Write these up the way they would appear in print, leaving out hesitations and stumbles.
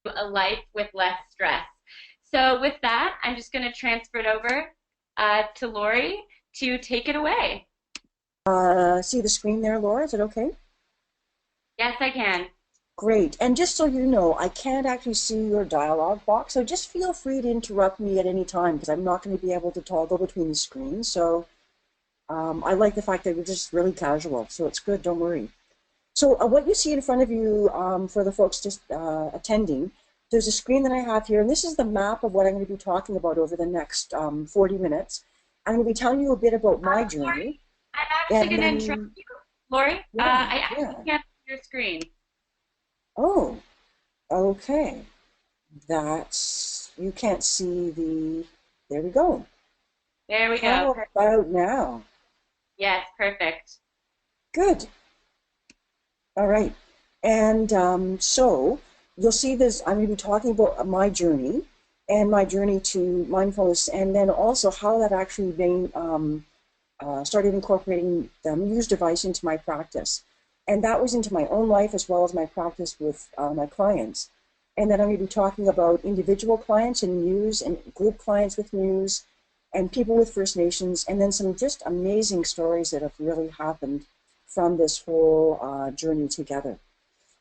a life with less stress. So with that, I'm just going to transfer it over to Laurie to take it away. See the screen there, Laura? Is it okay? Yes, I can. Great. And just so you know, I can't actually see your dialog box, so just feel free to interrupt me at any time because I'm not going to be able to toggle between the screens. So I like the fact that we're just really casual, so it's good. Don't worry. So what you see in front of you for the folks just attending, there's a screen that I have here, and this is the map of what I'm going to be talking about over the next 40 minutes. I'm going to be telling you a bit about my Laurie, journey, I'm actually and going to interrupt then, you. Laurie, yeah, I yeah. actually can't see your screen. Oh, okay. That's, you can't see the, there we go. There we go. How about now? Yes, perfect. Good. All right. And so you'll see this, I'm going to be talking about my journey and my journey to mindfulness, and then also how that actually been, started incorporating the Muse device into my practice. And that was into my own life as well as my practice with my clients. And then I'm going to be talking about individual clients and Muse and group clients with Muse and people with First Nations, and then some just amazing stories that have really happened from this whole journey together.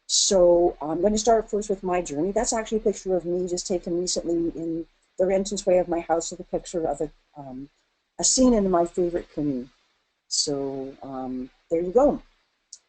So I'm going to start first with my journey. That's actually a picture of me just taken recently in the entranceway of my house with a picture of a scene in my favorite canoe. So there you go.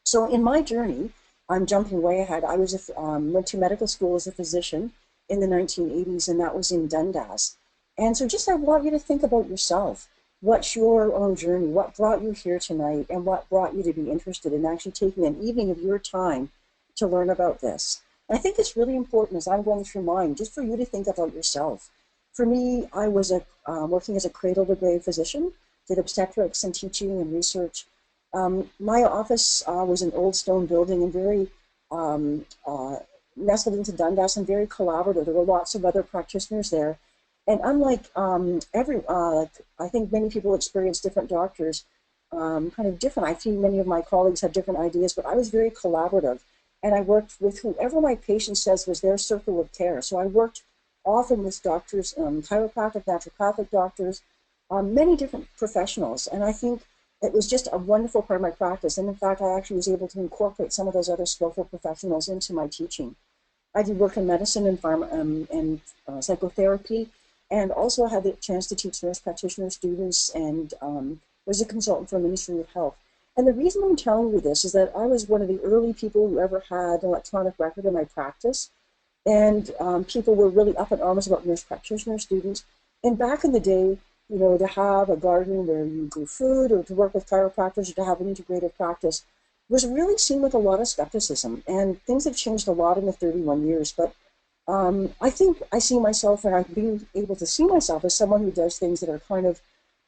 So in my journey, I'm jumping way ahead. I went to medical school as a physician in the 1980s, and that was in Dundas. And so just I want you to think about yourself. What's your own journey? What brought you here tonight, and what brought you to be interested in actually taking an evening of your time to learn about this? And I think it's really important as I'm going through mine, just for you to think about yourself. For me, I was working as a cradle-to-grave physician, did obstetrics and teaching and research. My office was an old stone building and very nestled into Dundas and very collaborative. There were lots of other practitioners there. And unlike I think many people experience different doctors kind of different. I think many of my colleagues had different ideas, but I was very collaborative. And I worked with whoever my patient says was their circle of care. So I worked often with doctors, chiropractic, naturopathic doctors, many different professionals. And I think it was just a wonderful part of my practice. And in fact, I actually was able to incorporate some of those other skillful professionals into my teaching. I did work in medicine and psychotherapy, and also had the chance to teach nurse practitioner students and was a consultant for Ministry of Health. And the reason I'm telling you this is that I was one of the early people who ever had an electronic record in my practice. And people were really up in arms about nurse practitioner students. And back in the day, you know, to have a garden where you grew food or to work with chiropractors or to have an integrative practice was really seen with a lot of skepticism. And things have changed a lot in the 31 years. But I think I see myself, and I've been able to see myself as someone who does things that are kind of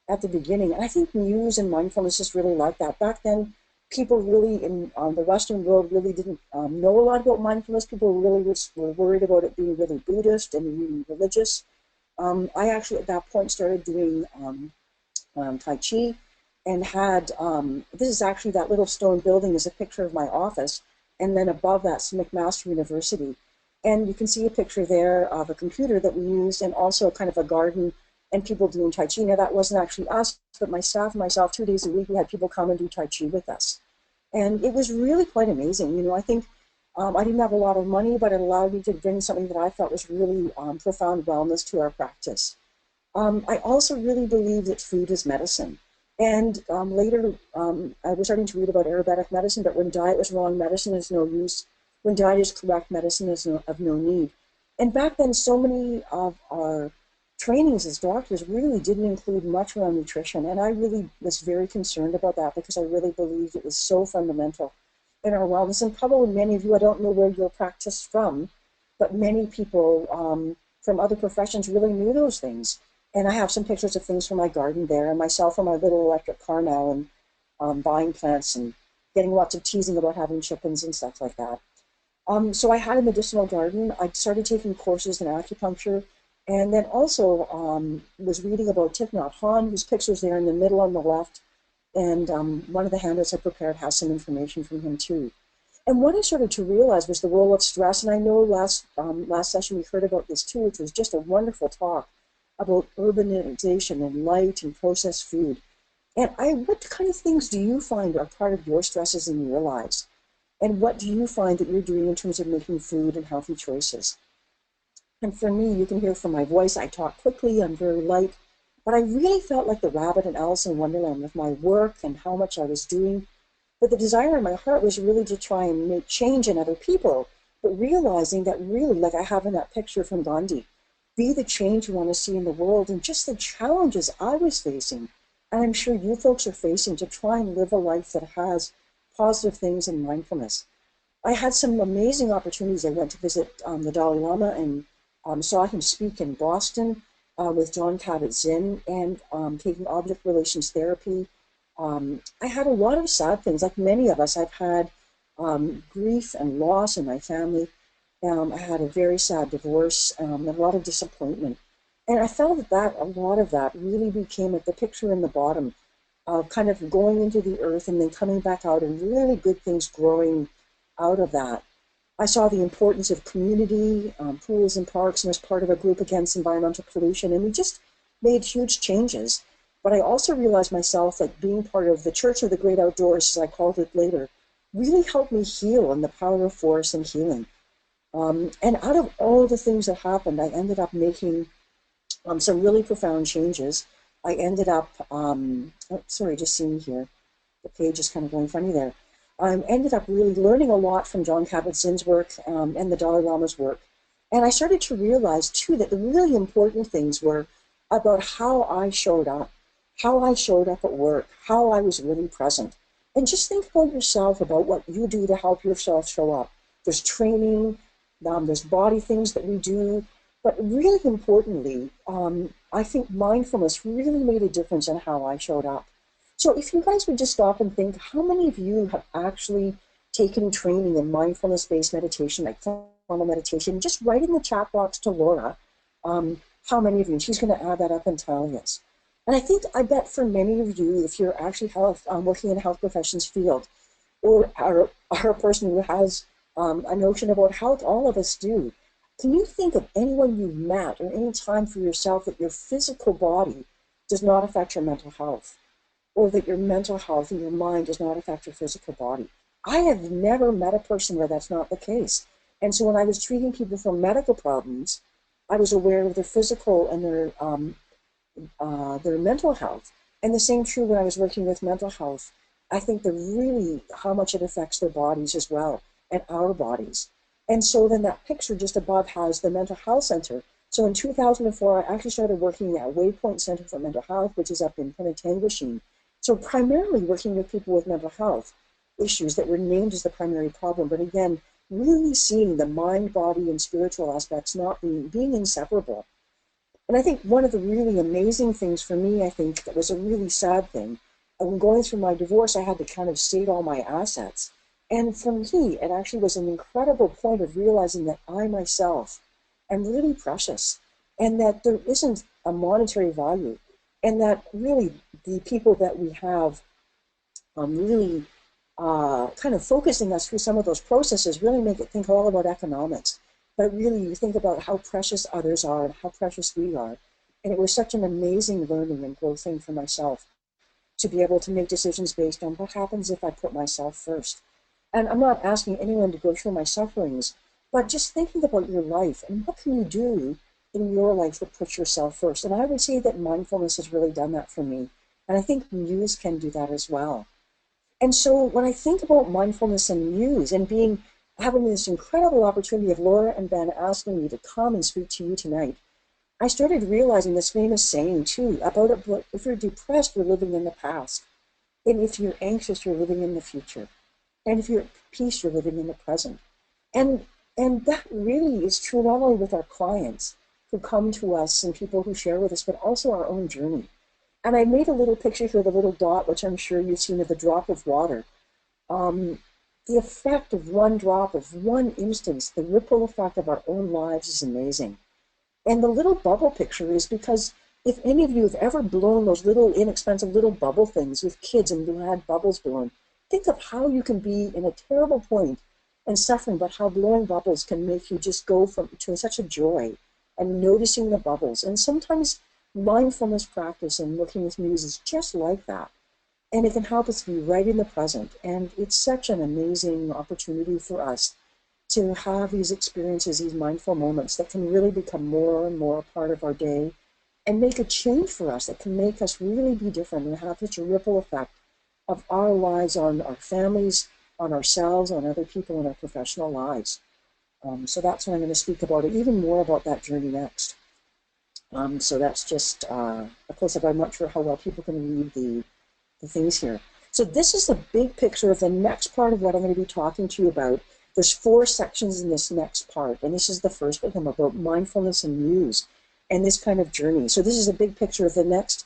at the beginning. And I think Muse and mindfulness is really like that. Back then, people really in the Western world really didn't know a lot about mindfulness. People really were worried about it being really Buddhist and really religious. I actually at that point started doing Tai Chi and had, this is actually that little stone building is a picture of my office. And then above that's McMaster University. And you can see a picture there of a computer that we used and also kind of a garden and people doing Tai Chi. Now that wasn't actually us, but my staff and myself, 2 days a week, we had people come and do Tai Chi with us. And it was really quite amazing. You know, I think I didn't have a lot of money, but it allowed me to bring something that I thought was really profound wellness to our practice. I also really believe that food is medicine. And later, I was starting to read about Ayurvedic medicine, but when diet was wrong, medicine is no use. When diet is correct, medicine is of no need. And back then, so many of our trainings as doctors really didn't include much around nutrition. And I really was very concerned about that because I really believed it was so fundamental in our wellness. And probably many of you, I don't know where you're practiced from, but many people from other professions really knew those things. And I have some pictures of things from my garden there and myself on my little electric car now and buying plants and getting lots of teasing about having chickens and stuff like that. So I had a medicinal garden. I started taking courses in acupuncture and then also was reading about Thich Nhat Hanh, whose picture's there in the middle on the left. And one of the handouts I prepared has some information from him too. And what I started to realize was the role of stress. And I know last session we heard about this too, which was just a wonderful talk about urbanization and light and processed food. And what kind of things do you find are part of your stresses in your lives? And what do you find that you're doing in terms of making food and healthy choices? And for me, you can hear from my voice, I talk quickly, I'm very light, but I really felt like the rabbit in Alice in Wonderland with my work and how much I was doing. But the desire in my heart was really to try and make change in other people, but realizing that really, like I have in that picture from Gandhi, be the change you want to see in the world, and just the challenges I was facing, and I'm sure you folks are facing, to try and live a life that has positive things in mindfulness. I had some amazing opportunities. I went to visit the Dalai Lama and saw him speak in Boston with John Kabat-Zinn and taking object relations therapy. I had a lot of sad things, like many of us. I've had grief and loss in my family. I had a very sad divorce, and a lot of disappointment. And I felt that a lot of that really became like the picture in the bottom of kind of going into the earth and then coming back out and really good things growing out of that. I saw the importance of community, pools and parks, and was part of a group against environmental pollution, and we just made huge changes. But I also realized myself that being part of the Church of the Great Outdoors, as I called it later, really helped me heal in the power of forest and healing. And out of all the things that happened, I ended up making some really profound changes. I ended up, sorry, just seeing here, the page is kind of going funny there. I ended up really learning a lot from John Kabat-Zinn's work and the Dalai Lama's work. And I started to realize, too, that the really important things were about how I showed up at work, how I was really present. And just think about yourself, about what you do to help yourself show up. There's training, there's body things that we do, but really importantly, I think mindfulness really made a difference in how I showed up. So if you guys would just stop and think, how many of you have actually taken training in mindfulness-based meditation, like formal meditation? Just write in the chat box to Laura how many of you, and she's going to add that up and tell us. And I bet for many of you, if you're actually working in the health professions field, or are a person who has a notion about health, all of us do. Can you think of anyone you've met or any time for yourself that your physical body does not affect your mental health, or that your mental health and your mind does not affect your physical body? I have never met a person where that's not the case. And so when I was treating people for medical problems, I was aware of their physical and their mental health. And the same true when I was working with mental health. I think how much it affects their bodies as well, and our bodies. And so then that picture just above has the mental health center. So in 2004, I actually started working at Waypoint Centre for Mental Health, which is up in Penetanguishene. So primarily working with people with mental health issues that were named as the primary problem. But again, really seeing the mind, body, and spiritual aspects not being inseparable. And I think one of the really amazing things for me, I think that was a really sad thing, when going through my divorce, I had to kind of state all my assets. And for me, it actually was an incredible point of realizing that I myself am really precious, and that there isn't a monetary value, and that really the people that we have really kind of focusing us through some of those processes really make it think all about economics. But really, you think about how precious others are and how precious we are. And it was such an amazing learning and growth thing for myself to be able to make decisions based on what happens if I put myself first. And I'm not asking anyone to go through my sufferings, but just thinking about your life and what can you do in your life that puts yourself first. And I would say that mindfulness has really done that for me. And I think Muse can do that as well. And so when I think about mindfulness and Muse and having this incredible opportunity of Laura and Ben asking me to come and speak to you tonight, I started realizing this famous saying too about if you're depressed, you're living in the past. And if you're anxious, you're living in the future. And if you're at peace, you're living in the present. And that really is true not only with our clients who come to us and people who share with us, but also our own journey. And I made a little picture here, the little dot, which I'm sure you've seen of the drop of water. The effect of one drop, of one instance, the ripple effect of our own lives is amazing. And the little bubble picture is because if any of you have ever blown those little inexpensive little bubble things with kids and you had bubbles blown, think of how you can be in a terrible point and suffering, but how blowing bubbles can make you just go from to such a joy and noticing the bubbles. And sometimes mindfulness practice and working with Muse is just like that. And it can help us be right in the present. And it's such an amazing opportunity for us to have these experiences, these mindful moments that can really become more and more a part of our day and make a change for us that can make us really be different and have such a ripple effect of our lives on our families, on ourselves, on other people in our professional lives. So that's what I'm going to speak about, even more about that journey next. So that's just a close-up. I'm not sure how well people can read the things here. So this is the big picture of the next part of what I'm going to be talking to you about. There's 4 sections in this next part, and this is the first one about mindfulness and Muse and this kind of journey. So this is a big picture of the next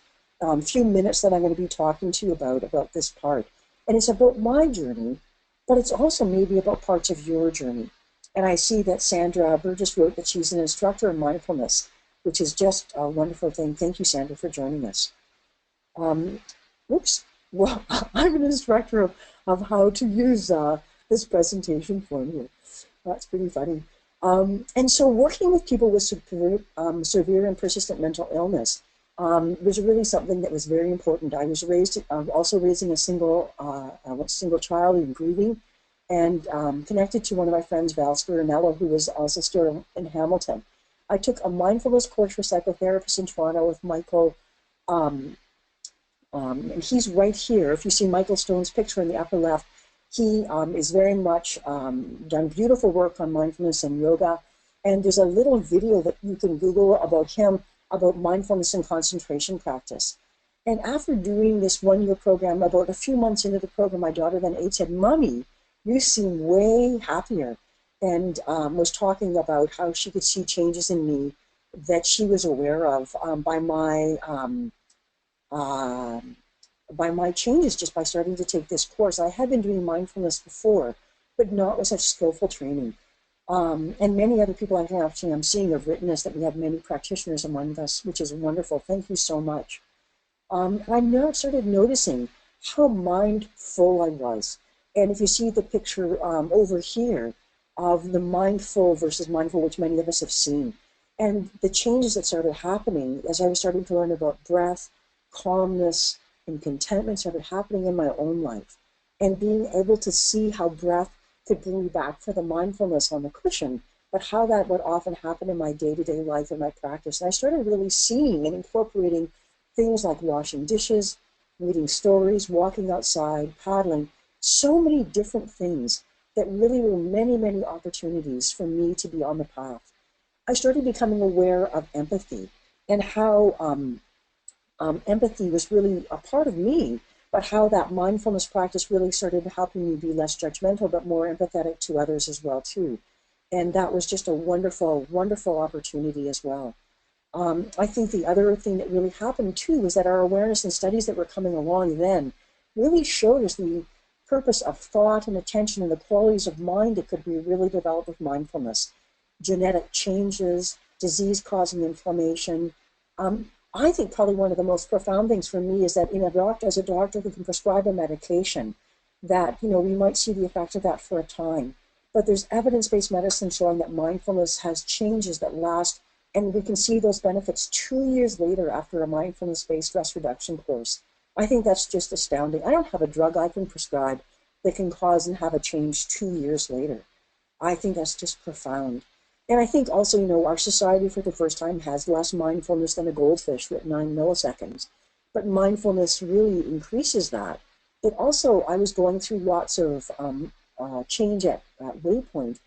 few minutes that I'm going to be talking to you about this part. And it's about my journey, but it's also maybe about parts of your journey. And I see that Sandra Burgess wrote that she's an instructor in mindfulness, which is just a wonderful thing. Thank you, Sandra, for joining us. Oops. Well, I'm an instructor of how to use this presentation form here. That's pretty funny. And so working with people with severe and persistent mental illness was really something that was very important. I was raised, also raising a single child in grieving, and connected to one of my friends, Val Spirinello, who was also still in Hamilton. I took a mindfulness course for psychotherapists in Toronto with Michael, and he's right here. If you see Michael Stone's picture in the upper left, he is very much done beautiful work on mindfulness and yoga. And there's a little video that you can Google about him, about mindfulness and concentration practice. And after doing this 1-year program, about a few months into the program, my daughter then 8 said, "Mommy, you seem way happier," and was talking about how she could see changes in me that she was aware of by my changes just by starting to take this course. I had been doing mindfulness before, but not with such skillful training. And many other people I'm seeing have written us that we have many practitioners among us, which is wonderful. Thank you so much. I now started noticing how mindful I was. And if you see the picture over here of the mindful versus mindful, which many of us have seen, and the changes that started happening as I was starting to learn about breath, calmness, and contentment started happening in my own life. And being able to see how breath could bring me back for the mindfulness on the cushion, but how that would often happen in my day-to-day life and my practice. And I started really seeing and incorporating things like washing dishes, reading stories, walking outside, paddling, so many different things that really were many, many opportunities for me to be on the path. I started becoming aware of empathy and how empathy was really a part of me, but how that mindfulness practice really started helping me be less judgmental, but more empathetic to others as well, too. And that was just a wonderful, wonderful opportunity as well. I think the other thing that really happened, too, was that our awareness and studies that were coming along then really showed us the purpose of thought and attention and the qualities of mind that could be really developed with mindfulness. Genetic changes, disease-causing inflammation. I think probably one of the most profound things for me is that as a doctor who can prescribe a medication, that we might see the effects of that for a time. But there's evidence-based medicine showing that mindfulness has changes that last, and we can see those benefits 2 years later after a mindfulness-based stress reduction course. I think that's just astounding. I don't have a drug I can prescribe that can cause and have a change 2 years later. I think that's just profound. And I think also, our society for the first time has less mindfulness than a goldfish at 9 milliseconds. But mindfulness really increases that. It also, I was going through lots of change at Waypoint,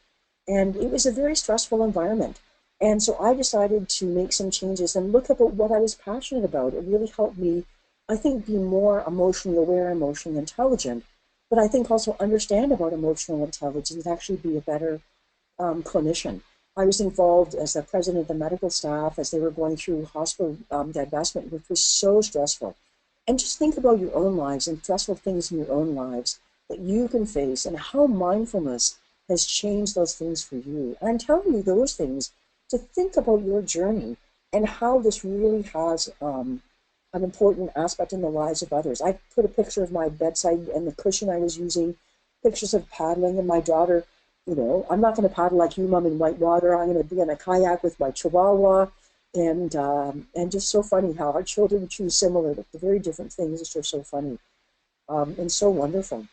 and it was a very stressful environment. And so I decided to make some changes and look at what I was passionate about. It really helped me, I think, be more emotionally aware, emotionally intelligent, but I think also understand about emotional intelligence and actually be a better clinician. I was involved as the president of the medical staff as they were going through hospital divestment, which was so stressful. And just think about your own lives and stressful things in your own lives that you can face and how mindfulness has changed those things for you. And I'm telling you those things to think about your journey and how this really has an important aspect in the lives of others. I put a picture of my bedside and the cushion I was using, pictures of paddling, and my daughter You know, I'm not going to paddle like you, Mom, in white water. I'm going to be in a kayak with my Chihuahua, and just so funny how our children choose similar, but the very different things. It's just so funny, and so wonderful.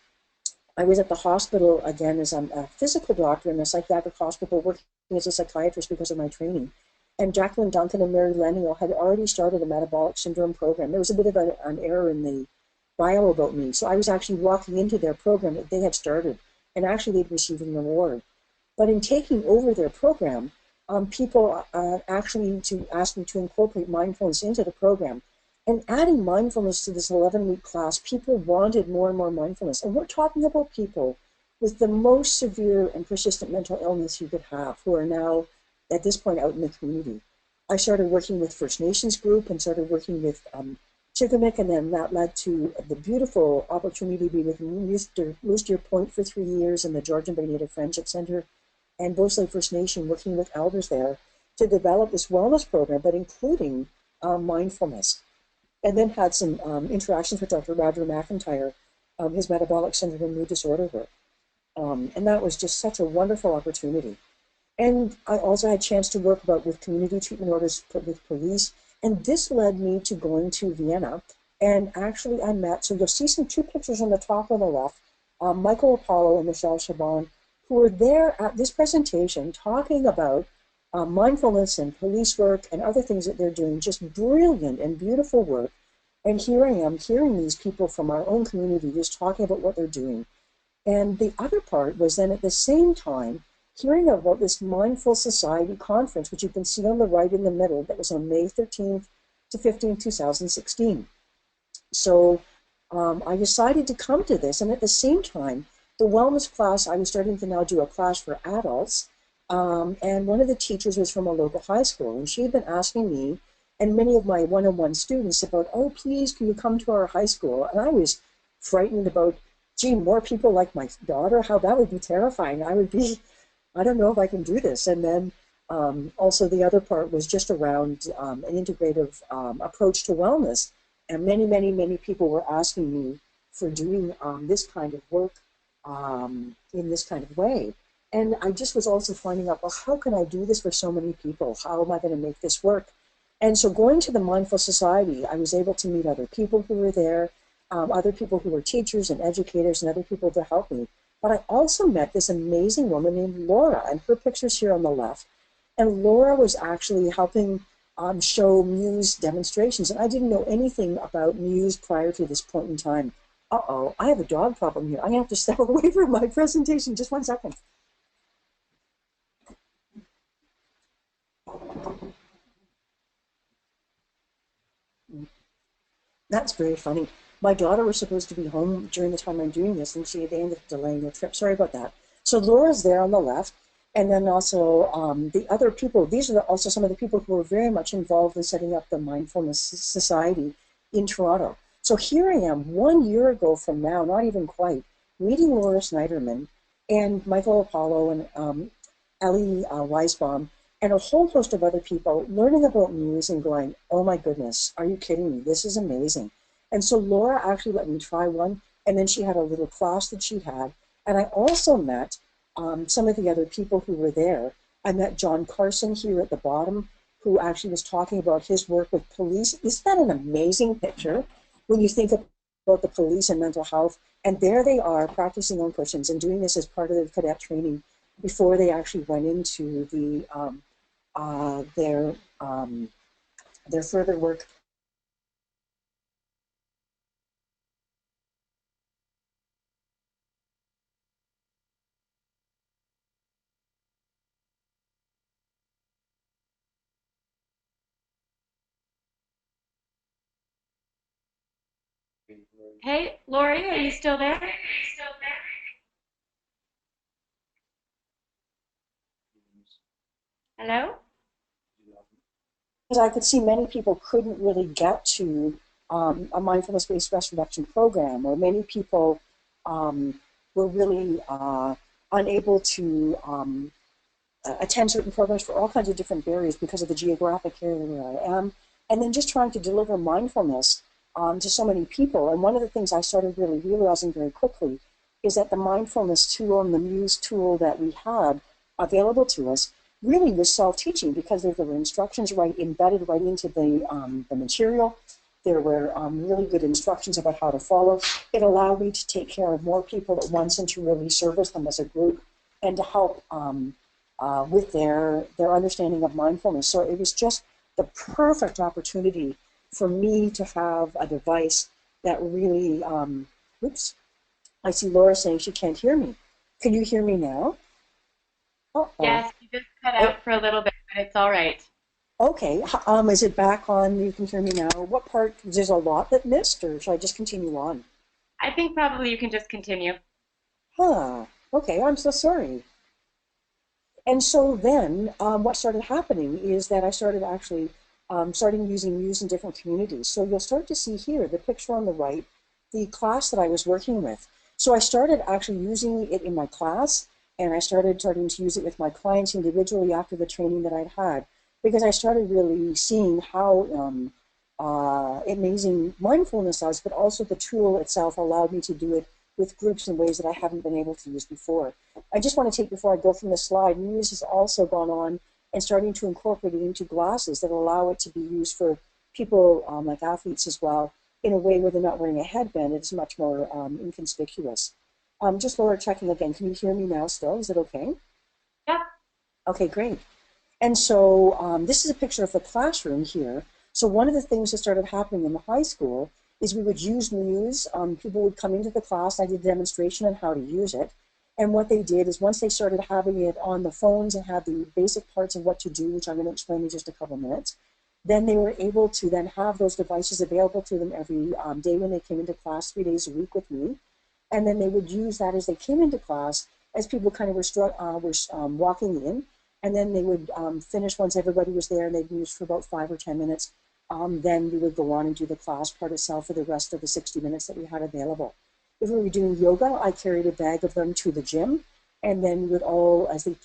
I was at the hospital again as I'm a physical doctor in a psychiatric hospital working as a psychiatrist because of my training. And Jacqueline Duncan and Mary Lemuel had already started a metabolic syndrome program. There was a bit of an error in the bio about me. So I was actually walking into their program that they had started, and actually they'd received an award. But in taking over their program, people actually asked me to incorporate mindfulness into the program. And adding mindfulness to this 11-week class, people wanted more and more mindfulness. And we're talking about people with the most severe and persistent mental illness you could have, who are now, at this point, out in the community. I started working with First Nations group and started working with Chigamik, and then that led to the beautiful opportunity to be with Moose Deer Point for 3 years in the Georgian Bay Native Friendship Center and Beausoleil First Nation, working with elders there to develop this wellness program, but including mindfulness. And then had some interactions with Dr. Roger McIntyre, his metabolic syndrome and mood disorder work. And that was just such a wonderful opportunity. And I also had a chance to work with community treatment orders with police. And this led me to going to Vienna. And actually I met, so you'll see two pictures on the top on the left, Michael Apollo and Michelle Chabon, who were there at this presentation talking about mindfulness and police work and other things that they're doing, just brilliant and beautiful work. And here I am hearing these people from our own community just talking about what they're doing. And the other part was then at the same time hearing about this Mindful Society conference, which you can see on the right in the middle, that was on May 13th to 15th, 2016. So I decided to come to this. And at the same time, the wellness class, I was starting to now do a class for adults. And one of the teachers was from a local high school, and she had been asking me and many of my one-on-one students about, oh, please, can you come to our high school? And I was frightened about, gee, more people like my daughter, how that would be terrifying. I don't know if I can do this. And then also the other part was just around an integrative approach to wellness. And many, many, many people were asking me for doing this kind of work in this kind of way. And I just was also finding out, well, how can I do this for so many people? How am I going to make this work? And so going to the Mindful Society, I was able to meet other people who were there, other people who were teachers and educators and other people to help me. But I also met this amazing woman named Laura, and her picture's here on the left. And Laura was actually helping show Muse demonstrations. And I didn't know anything about Muse prior to this point in time. Uh-oh, I have a dog problem here. I'm going to have to step away from my presentation. Just 1 second. That's very funny. My daughter was supposed to be home during the time I'm doing this, and they ended up delaying the trip. Sorry about that. So Laura's there on the left, and then also the other people. These are also some of the people who were very much involved in setting up the Mindfulness Society in Toronto. So here I am 1 year ago from now, not even quite, meeting Laura Snyderman and Michael Apollo and Ellie Weisbaum, and a whole host of other people learning about Muse and going, oh my goodness, are you kidding me? This is amazing. And so Laura actually let me try one, and then she had a little class that she had. And I also met some of the other people who were there. I met John Carson here at the bottom, who actually was talking about his work with police. Isn't that an amazing picture when you think about the police and mental health? And there they are practicing on cushions and doing this as part of their cadet training before they actually went into their further work. Hey, Laurie, are you still there? Hello? Because I could see many people couldn't really get to a mindfulness-based stress reduction program, or many people were really unable to attend certain programs for all kinds of different barriers because of the geographic area where I am, and then just trying to deliver mindfulness to so many people. And one of the things I started really realizing very quickly is that the mindfulness tool and the Muse tool that we had available to us really was self-teaching, because there were instructions embedded right into the material. There were really good instructions about how to follow. It allowed me to take care of more people at once and to really service them as a group and to help with their understanding of mindfulness. So it was just the perfect opportunity for me to have a device that really, oops, I see Laura saying she can't hear me. Can you hear me now? Uh-oh. Yes, you just cut Oh, out for a little bit, but it's all right. okay. Is it back on? You can hear me now. What part? There's a lot that missed, or should I just continue on? I think probably you can just continue. Huh. Okay, I'm so sorry. And so then what started happening is that I started actually starting using Muse in different communities. So you'll start to see here, the picture on the right, the class that I was working with. So I started actually using it in my class, and I started starting to use it with my clients individually after the training that I'd had, because I started really seeing how amazing mindfulness was, but also the tool itself allowed me to do it with groups in ways that I haven't been able to use before. I just want to take, before I go from the slide, Muse has also gone on and starting to incorporate it into glasses that allow it to be used for people like athletes as well, in a way where they're not wearing a headband. It's much more inconspicuous. Just Laura, checking again. Can you hear me now still? Is it okay? Yep. Okay, great. And so this is a picture of the classroom here. So one of the things that started happening in the high school is we would use Muse. People would come into the class. I did a demonstration on how to use it. And what they did is, once they started having it on the phones and had the basic parts of what to do, which I'm going to explain in just a couple minutes, then they were able to then have those devices available to them every day when they came into class, 3 days a week with me. And then they would use that as they came into class, as people kind of were walking in. And then they would finish once everybody was there, and they'd use for about 5 or 10 minutes. Then we would go on and do the class part itself for the rest of the 60 minutes that we had available. If we were doing yoga, I carried a bag of them to the gym, and then we would all, as the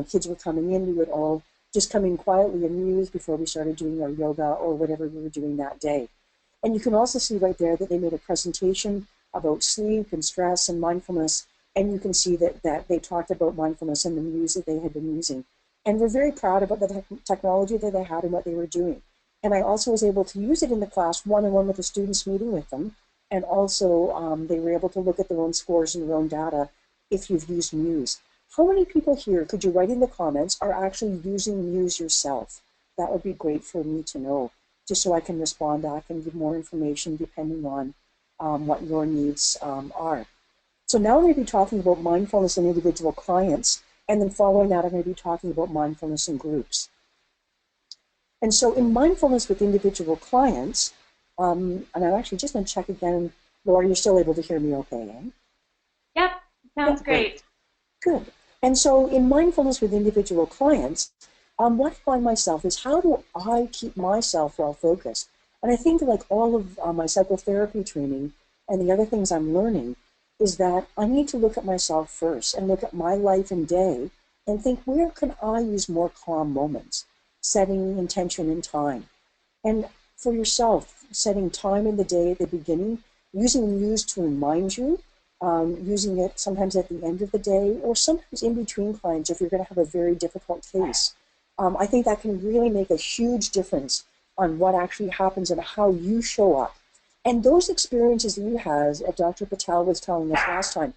kids were coming in, we would all just come in quietly and muse before we started doing our yoga or whatever we were doing that day. And you can also see right there that they made a presentation about sleep and stress and mindfulness, and you can see that they talked about mindfulness and the Muse that they had been using. And we're very proud about the technology that they had and what they were doing. And I also was able to use it in the class one-on-one with the students, meeting with them. And also they were able to look at their own scores and their own data if you've used Muse. How many people here, could you write in the comments, are actually using Muse yourself? That would be great for me to know, just so I can respond back and give more information depending on what your needs are. So now I'm going to be talking about mindfulness in individual clients, and then following that I'm going to be talking about mindfulness in groups. And so in mindfulness with individual clients, and I'm actually just going to check again, Laura, you're still able to hear me okay, eh? Yep, sounds Yep, great. Good. And so in mindfulness with individual clients, what I find myself is, how do I keep myself well focused? And I think, like all of my psychotherapy training and the other things I'm learning, is that I need to look at myself first and look at my life and day and think, where can I use more calm moments, setting intention and time. And for yourself, setting time in the day at the beginning, using Muse to remind you, using it sometimes at the end of the day, or sometimes in between clients if you're going to have a very difficult case. I think that can really make a huge difference on what actually happens and how you show up. And those experiences that you had, as Dr. Patel was telling us last time,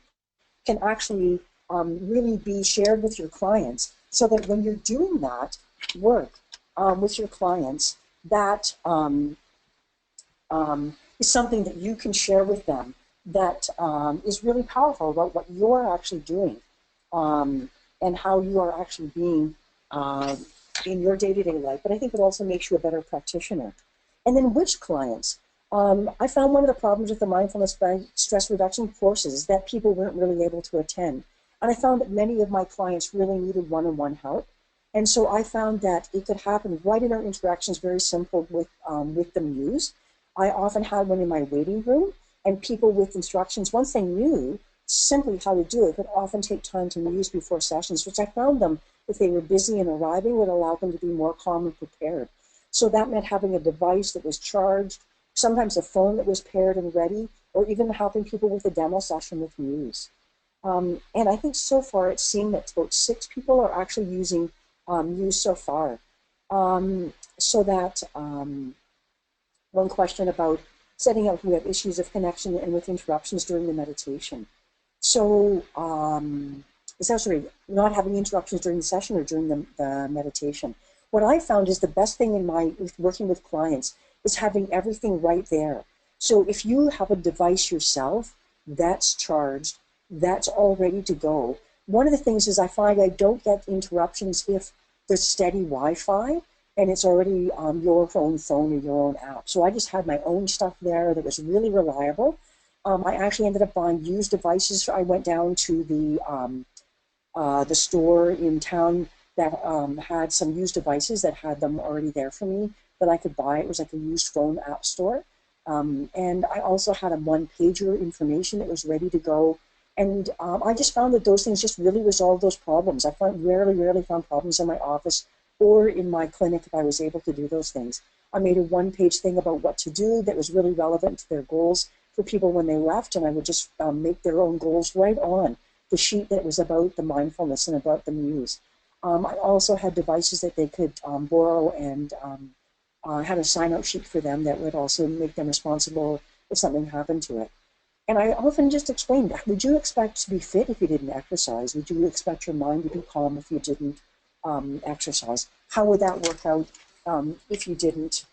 can actually really be shared with your clients, so that when you're doing that work with your clients, that is something that you can share with them that is really powerful about what you're actually doing and how you are actually being in your day-to-day life. But I think it also makes you a better practitioner. And then which clients? I found one of the problems with the mindfulness stress reduction courses is that people weren't really able to attend. And I found that many of my clients really needed one-on-one help. And so I found that it could happen right in our interactions, very simple with the Muse. I often had one in my waiting room, and people with instructions, once they knew simply how to do it, could often take time to Muse before sessions, which I found them, if they were busy and arriving, would allow them to be more calm and prepared. So that meant having a device that was charged, sometimes a phone that was paired and ready, or even helping people with a demo session with Muse. And I think so far it's seemed that about 6 people are actually using Muse so far. So that one question about setting up, we have issues of connection and with interruptions during the meditation. So essentially not having interruptions during the session or during the meditation. What I found is the best thing in working with clients is having everything right there. So if you have a device yourself that's charged, that's all ready to go. One of the things is I find I don't get interruptions if there's steady Wi-Fi and it's already your own phone or your own app. So I just had my own stuff there that was really reliable. I actually ended up buying used devices. I went down to the store in town that had some used devices that had them already there for me that I could buy. It was like a used phone app store. And I also had a one-pager information that was ready to go. And I just found that those things just really resolved those problems. I rarely found problems in my office or in my clinic if I was able to do those things. I made a one-page thing about what to do that was really relevant to their goals for people when they left, and I would just make their own goals right on the sheet that was about the mindfulness and about the Muse. I also had devices that they could borrow and had a sign-out sheet for them that would also make them responsible if something happened to it. And I often just explained, would you expect to be fit if you didn't exercise? Would you expect your mind to be calm if you didn't exercise? How would that work out if you didn't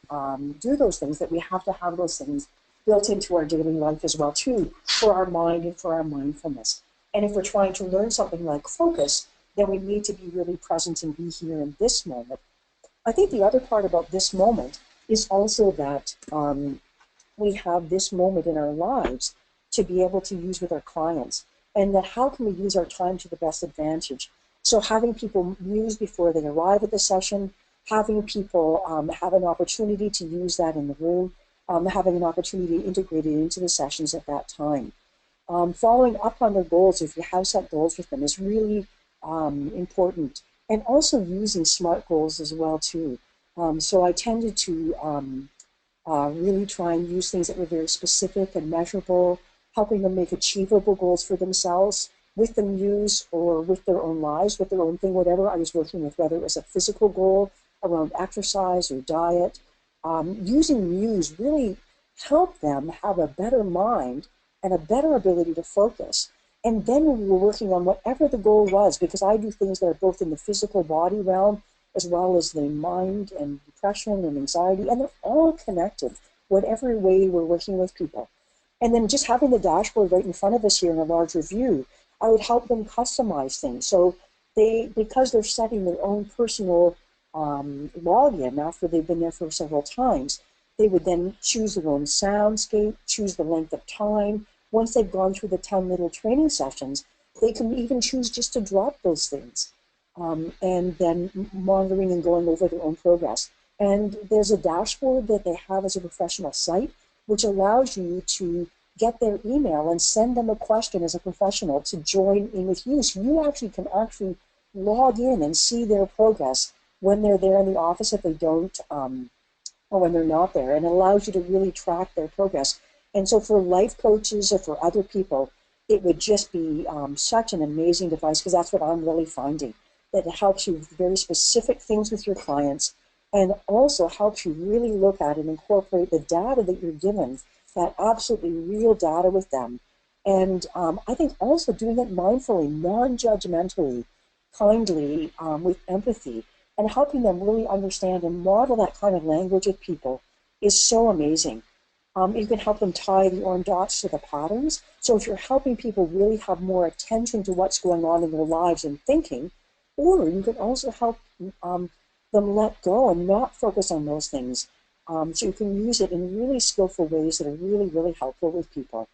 do those things? That we have to have those things built into our daily life as well too, for our mind and for our mindfulness. And if we're trying to learn something like focus, then we need to be really present and be here in this moment. I think the other part about this moment is also that we have this moment in our lives to be able to use with our clients, and that how can we use our time to the best advantage. So having people muse before they arrive at the session, having people have an opportunity to use that in the room, having an opportunity to integrate it into the sessions at that time. Following up on their goals, if you have set goals with them, is really important. And also using SMART goals as well too. So I tended to really try and use things that were very specific and measurable, helping them make achievable goals for themselves with the Muse or with their own lives, with their own thing, whatever I was working with, whether it was a physical goal around exercise or diet. Using Muse really helped them have a better mind and a better ability to focus. And then we were working on whatever the goal was, because I do things that are both in the physical body realm as well as the mind and depression and anxiety, and they're all connected, whatever way we're working with people. And then just having the dashboard right in front of us here in a larger view, I would help them customize things. So because they're setting their own personal login after they've been there for several times, they would then choose their own soundscape, choose the length of time. Once they've gone through the 10 little training sessions, they can even choose just to drop those things, and then monitoring and going over their own progress. And there's a dashboard that they have as a professional site, which allows you to get their email and send them a question as a professional to join in with you. So you actually can log in and see their progress when they're there in the office if they don't, or when they're not there, and it allows you to really track their progress. And so for life coaches or for other people, it would just be such an amazing device, because that's what I'm really finding, that it helps you with very specific things with your clients, and also helps you really look at and incorporate the data that you're given, that absolutely real data with them. And I think also doing it mindfully, non-judgmentally, kindly, with empathy, and helping them really understand and model that kind of language with people is so amazing. You can help them tie the orange dots to the patterns. So if you're helping people really have more attention to what's going on in their lives and thinking, or you can also help them let go and not focus on those things. So you can use it in really skillful ways that are really, really helpful with people.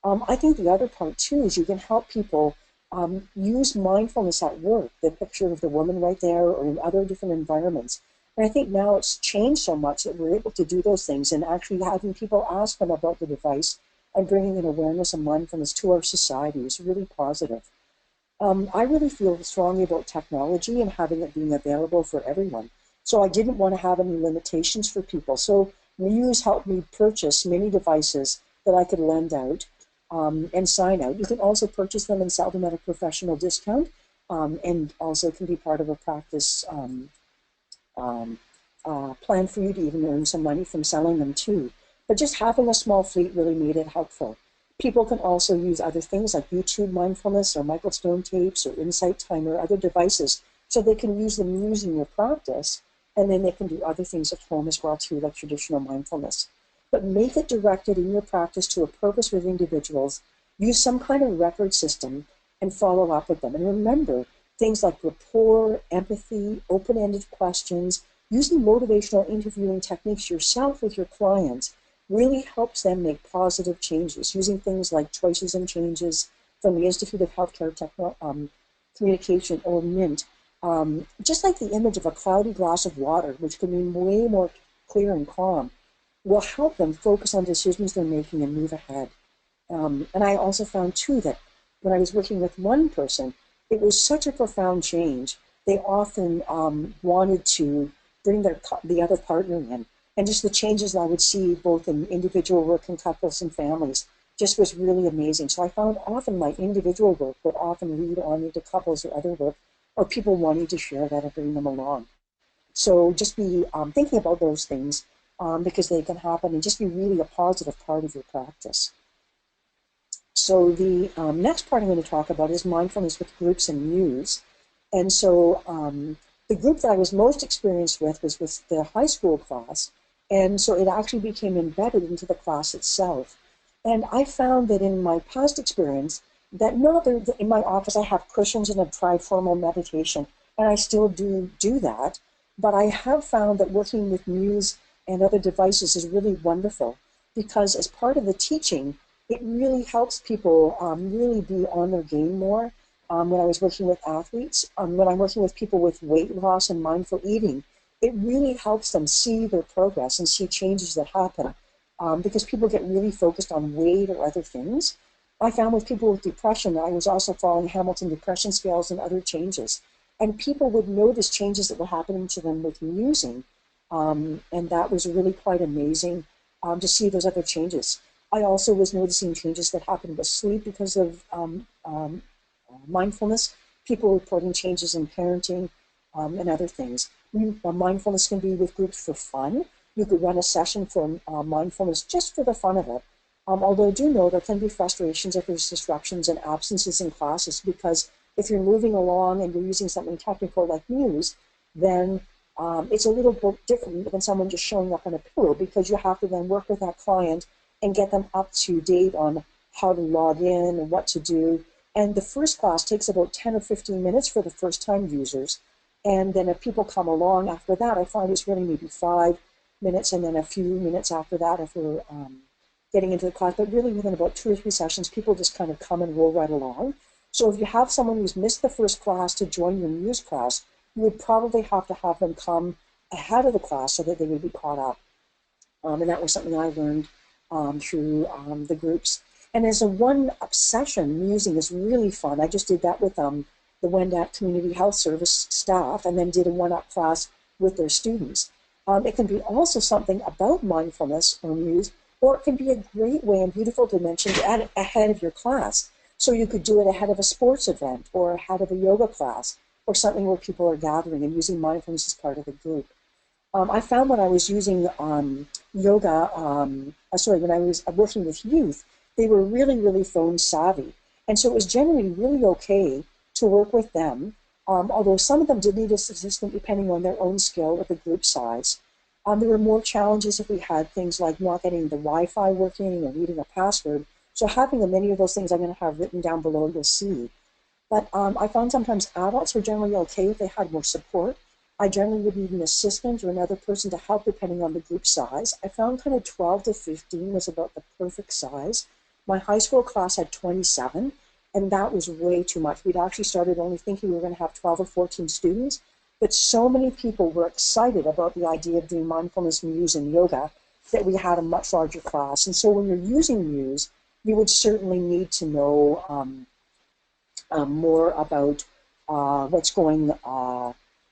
I think the other part too is you can help people use mindfulness at work, the picture of the woman right there, or in other different environments. And I think now it's changed so much that we're able to do those things, and actually having people ask them about the device and bringing an awareness and mindfulness to our society is really positive. I really feel strongly about technology and having it being available for everyone. So I didn't want to have any limitations for people. So Muse helped me purchase many devices that I could lend out. and sign out. You can also purchase them and sell them at a professional discount, and also can be part of a practice plan for you to even earn some money from selling them too. But just having a small fleet really made it helpful. People can also use other things like YouTube mindfulness or Michael Stone tapes or Insight Timer, other devices, so they can use them using your practice, and then they can do other things at home as well too, like traditional mindfulness. But make it directed in your practice to a purpose with individuals. Use some kind of record system and follow up with them. And remember, things like rapport, empathy, open-ended questions, using motivational interviewing techniques yourself with your clients really helps them make positive changes, using things like choices and changes from the Institute of Healthcare Communication, or MINT. Just like the image of a cloudy glass of water, which can be way more clear and calm, will help them focus on decisions they're making and move ahead. And I also found too that when I was working with one person, it was such a profound change. They often wanted to bring the other partner in. And just the changes I would see both in individual work and couples and families just was really amazing. So I found often my individual work would often lead on into couples or other work, or people wanting to share that and bring them along. So just be thinking about those things because they can happen, and just be really a positive part of your practice. So the next part I'm going to talk about is mindfulness with groups and Muse. And so the group that I was most experienced with was with the high school class. And so it actually became embedded into the class itself. And I found that in my past experience, that in my office I have cushions and I've tried formal meditation, and I still do that. But I have found that working with Muse and other devices is really wonderful, because as part of the teaching, it really helps people really be on their game more. When I was working with athletes, when I'm working with people with weight loss and mindful eating, it really helps them see their progress and see changes that happen, because people get really focused on weight or other things. I found with people with depression that I was also following Hamilton depression scales and other changes, and people would notice changes that were happening to them with musing, and that was really quite amazing to see those other changes. I also was noticing changes that happened with sleep because of mindfulness, people reporting changes in parenting and other things. Mindfulness can be with groups for fun. You could run a session for mindfulness just for the fun of it. Although I do know there can be frustrations if there's disruptions and absences in classes, because if you're moving along and you're using something technical like Muse, then it's a little bit different than someone just showing up on a pillow, because you have to then work with that client and get them up to date on how to log in and what to do. And the first class takes about 10 or 15 minutes for the first-time users. And then if people come along after that, I find it's really maybe 5 minutes, and then a few minutes after that if we're getting into the class. But really within about 2 or 3 sessions, people just kind of come and roll right along. So if you have someone who's missed the first class to join your Muse class, you would probably have to have them come ahead of the class so that they would be caught up. And that was something I learned through the groups. And as a one-up session, musing is really fun. I just did that with the Wendat Community Health Service staff, and then did a one-up class with their students. It can be also something about mindfulness or Muse, or it can be a great way and beautiful dimension to add ahead of your class. So you could do it ahead of a sports event, or ahead of a yoga class, or something where people are gathering and using mindfulness as part of the group. I found when I was using yoga, when I was working with youth, they were really, really phone savvy. And so it was generally really okay to work with them, although some of them did need assistance depending on their own skill with the group size. There were more challenges if we had things like not getting the Wi-Fi working or needing a password. So having many of those things I'm going to have written down below, you'll see. But I found sometimes adults were generally okay if they had more support. I generally would need an assistant or another person to help depending on the group size. I found kind of 12 to 15 was about the perfect size. My high school class had 27, and that was way too much. We'd actually started only thinking we were going to have 12 or 14 students, but so many people were excited about the idea of doing mindfulness, Muse, and yoga that we had a much larger class. And so when you're using Muse, you would certainly need to know more about what's going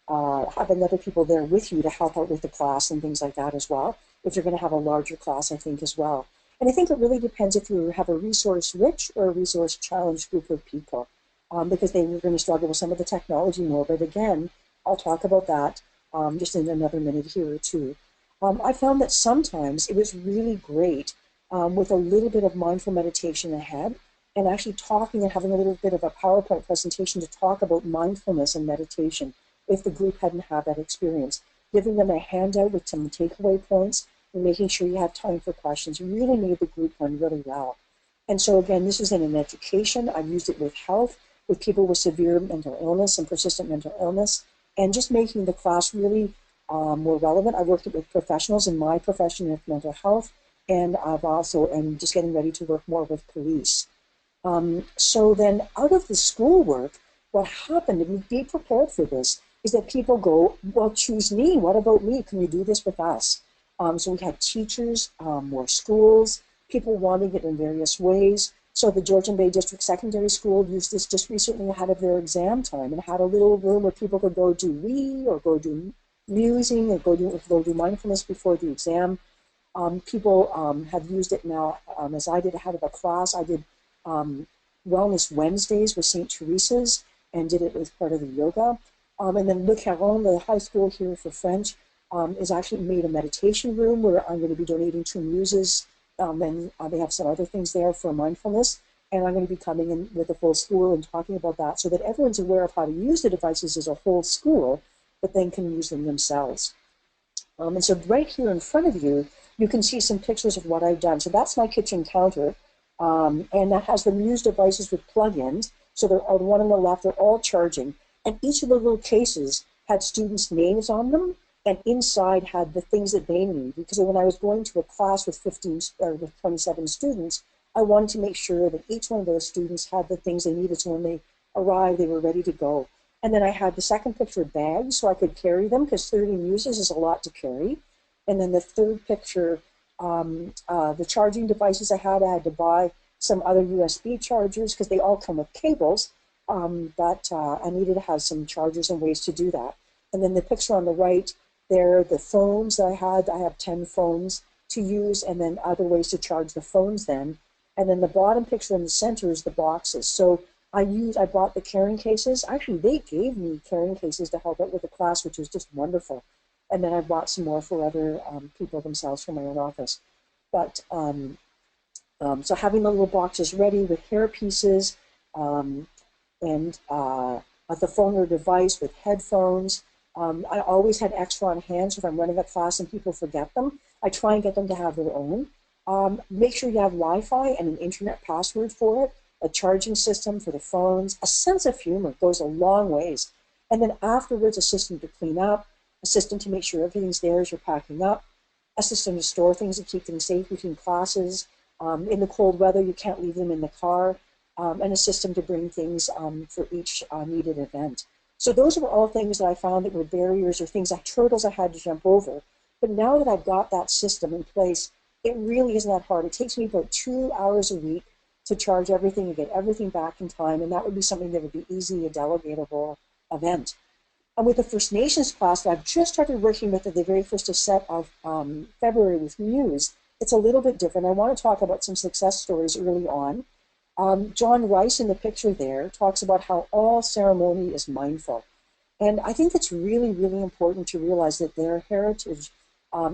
having other people there with you to help out with the class and things like that as well, if you're going to have a larger class, I think, as well. And I think it really depends if you have a resource-rich or a resource-challenged group of people, because they were going to struggle with some of the technology more. But again, I'll talk about that just in another minute here or two. I found that sometimes it was really great with a little bit of mindful meditation ahead, and actually talking and having a little bit of a PowerPoint presentation to talk about mindfulness and meditation if the group hadn't had that experience. Giving them a handout with some takeaway points and making sure you have time for questions really made the group run really well. And so again, this is in an education. I've used it with health, with people with severe mental illness and persistent mental illness, and just making the class really more relevant. I've worked with professionals in my profession of mental health, and I've also am just getting ready to work more with police. So then out of the schoolwork, what happened, and be prepared for this, is that people go, well, choose me. What about me? Can you do this with us? So we had teachers, more schools, people wanting it in various ways. So the Georgian Bay District Secondary School used this just recently ahead of their exam time and had a little room where people could go do or go do musing or go do mindfulness before the exam. People have used it now, as I did ahead of a class. I did Wellness Wednesdays with St. Teresa's and did it as part of the yoga. And then Le Caron, the high school here for French, is actually made a meditation room where I'm going to be donating to Muses, and they have some other things there for mindfulness. And I'm going to be coming in with the full school and talking about that so that everyone's aware of how to use the devices as a whole school, but then can use them themselves. And so right here in front of you, you can see some pictures of what I've done. So that's my kitchen counter, and that has the Muse devices with plug-ins. So they're the one on the left, they're all charging. And each of the little cases had students' names on them, and inside had the things that they need. Because when I was going to a class with 27 students, I wanted to make sure that each one of those students had the things they needed, so when they arrived, they were ready to go. And then I had the second picture bags, so I could carry them, because 30 Muses is a lot to carry. And then the third picture, the charging devices I had to buy some other USB chargers, because they all come with cables, but I needed to have some chargers and ways to do that. And then the picture on the right there, the phones that I have 10 phones to use, and then other ways to charge the phones then. And then the bottom picture in the center is the boxes. So I bought the carrying cases. Actually, they gave me carrying cases to help out with the class, which was just wonderful. And then I bought some more for other people themselves for my own office. But so having the little boxes ready with hair pieces, and the phone or device with headphones. I always had extra on hand, so if I'm running a class and people forget them, I try and get them to have their own. Make sure you have Wi-Fi and an internet password for it, a charging system for the phones. A sense of humor goes a long ways. And then afterwards, a system to clean up, a system to make sure everything's there as you're packing up, a system to store things and keep things safe between classes. In the cold weather, you can't leave them in the car. And a system to bring things for each needed event. So those were all things that I found that were barriers or things like hurdles I had to jump over. But now that I've got that system in place, it really isn't that hard. It takes me about 2 hours a week to charge everything and get everything back in time, and that would be something that would be easily a delegatable event. And with the First Nations class that I've just started working with at the very first set of February with Muse, it's a little bit different. I want to talk about some success stories early on. John Rice in the picture there talks about how all ceremony is mindful. And I think it's really, really important to realize that their heritage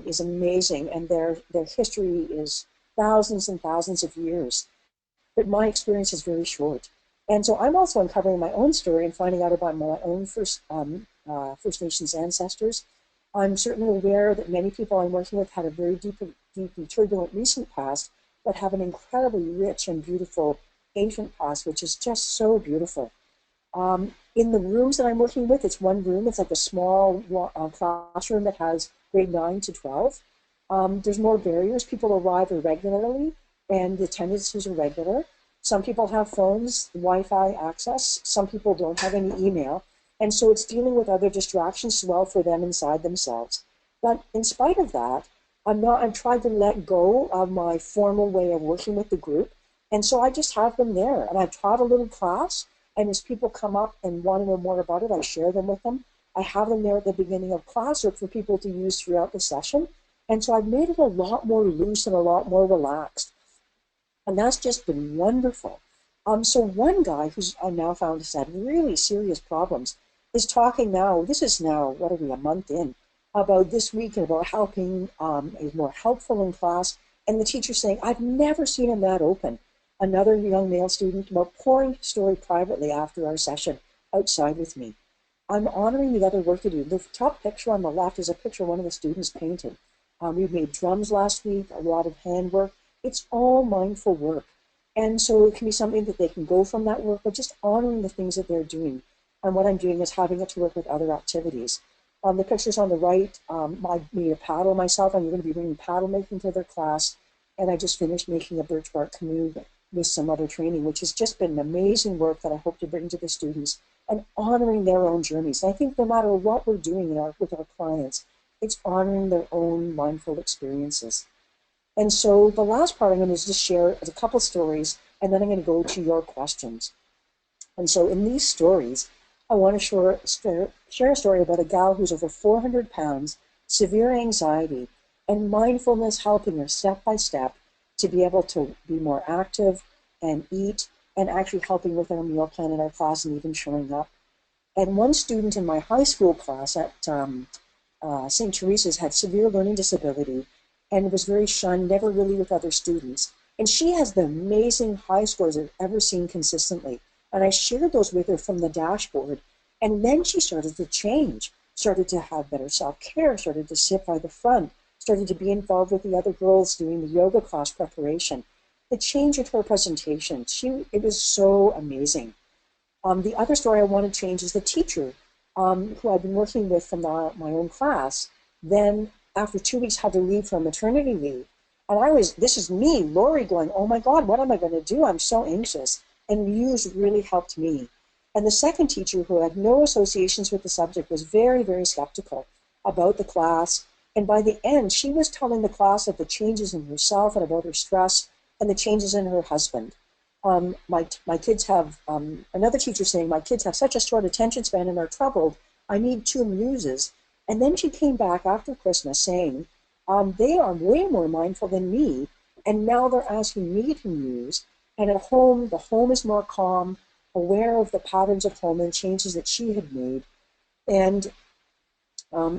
is amazing, and their history is thousands and thousands of years. But my experience is very short. And so I'm also uncovering my own story and finding out about my own First Nations ancestors. I'm certainly aware that many people I'm working with had a very deeply turbulent recent past, but have an incredibly rich and beautiful ancient past, which is just so beautiful. In the rooms that I'm working with, it's one room. It's like a small classroom that has grade 9 to 12. There's more barriers. People arrive irregularly, and the attendance is irregular. Some people have phones, Wi-Fi access. Some people don't have any email. And so it's dealing with other distractions as well for them inside themselves. But in spite of that, I'm trying to let go of my formal way of working with the group. And so I just have them there. And I've taught a little class. And as people come up and want to know more about it, I share them with them. I have them there at the beginning of class or for people to use throughout the session. And so I've made it a lot more loose and a lot more relaxed. And that's just been wonderful. So one guy who's I now found has had really serious problems is talking now, this is now, what are we, a month in, about this week and about helping is more helpful in class. And the teacher saying, I've never seen him that open. Another young male student about pouring his story privately after our session outside with me. I'm honoring the other work to do. The top picture on the left is a picture one of the students painted. We made drums last week, a lot of handwork. It's all mindful work. And so it can be something that they can go from that work, but just honoring the things that they're doing. And what I'm doing is having it to work with other activities. The pictures on the right, I made a paddle myself. I'm going to be bringing paddle making to their class. And I just finished making a birch bark canoe with some other training, which has just been amazing work that I hope to bring to the students and honoring their own journeys. And I think no matter what we're doing with our clients, it's honoring their own mindful experiences. And so the last part I'm going to just share is a couple stories, and then I'm going to go to your questions. And so in these stories, I want to share a story about a gal who's over 400 pounds, severe anxiety, and mindfulness helping her step by step to be able to be more active and eat, and actually helping with our meal plan in our class and even showing up. And one student in my high school class at St. Teresa's had severe learning disability and was very shunned, never really with other students. And she has the amazing high scores I've ever seen consistently. And I shared those with her from the dashboard. And then she started to change, started to have better self-care, started to sit by the front, started to be involved with the other girls doing the yoga class preparation. The change in her presentation, it was so amazing. The other story I want to change is the teacher who I've been working with from my own class, then after 2 weeks had to leave for maternity leave. And this is me, Laurie, going, oh my God, what am I going to do? I'm so anxious. And Muse really helped me. And the second teacher, who had no associations with the subject, was very, very skeptical about the class. And by the end, she was telling the class of the changes in herself and about her stress and the changes in her husband. My kids have, another teacher saying, my kids have such a short attention span and are troubled. I need 2 muses. And then she came back after Christmas saying, they are way more mindful than me. And now they're asking me to muse. And at home, the home is more calm, aware of the patterns of home and changes that she had made. And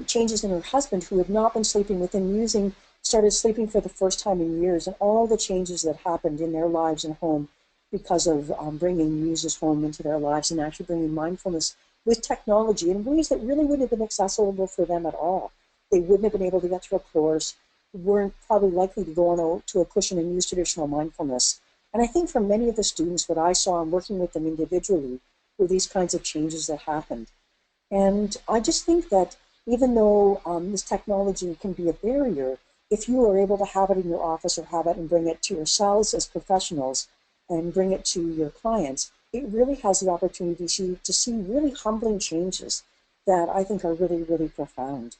changes in her husband, who had not been sleeping with him using, started sleeping for the first time in years, and all the changes that happened in their lives and home because of bringing Muses home into their lives and actually bringing mindfulness with technology in ways that really wouldn't have been accessible for them at all. They wouldn't have been able to get through a course, weren't probably likely to go on to a cushion and use traditional mindfulness. And I think for many of the students, what I saw in working with them individually were these kinds of changes that happened. And I just think that even though this technology can be a barrier, if you are able to have it in your office or have it and bring it to yourselves as professionals and bring it to your clients, it really has the opportunity to see really humbling changes that I think are really, really profound.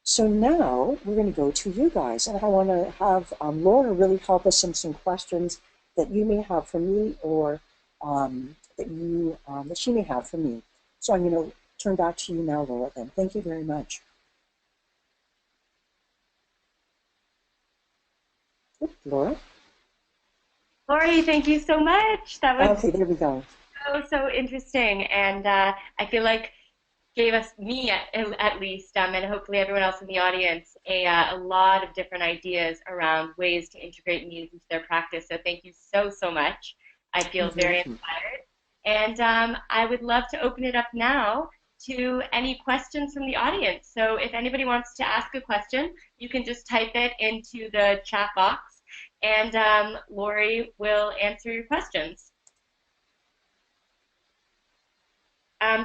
So now we're going to go to you guys, and I want to have Laura really help us some questions that you may have for me, or that she may have for me. So I'm going to turn back to you now, Laura, then. Thank you very much. Laura? Laurie, thank you so much. That was Okay, there we go. so interesting, and I feel like gave me at least, and hopefully everyone else in the audience, a lot of different ideas around ways to integrate Muse into their practice. So thank you so much. I feel very inspired, and I would love to open it up now to any questions from the audience. So if anybody wants to ask a question, you can just type it into the chat box, and Laurie will answer your questions.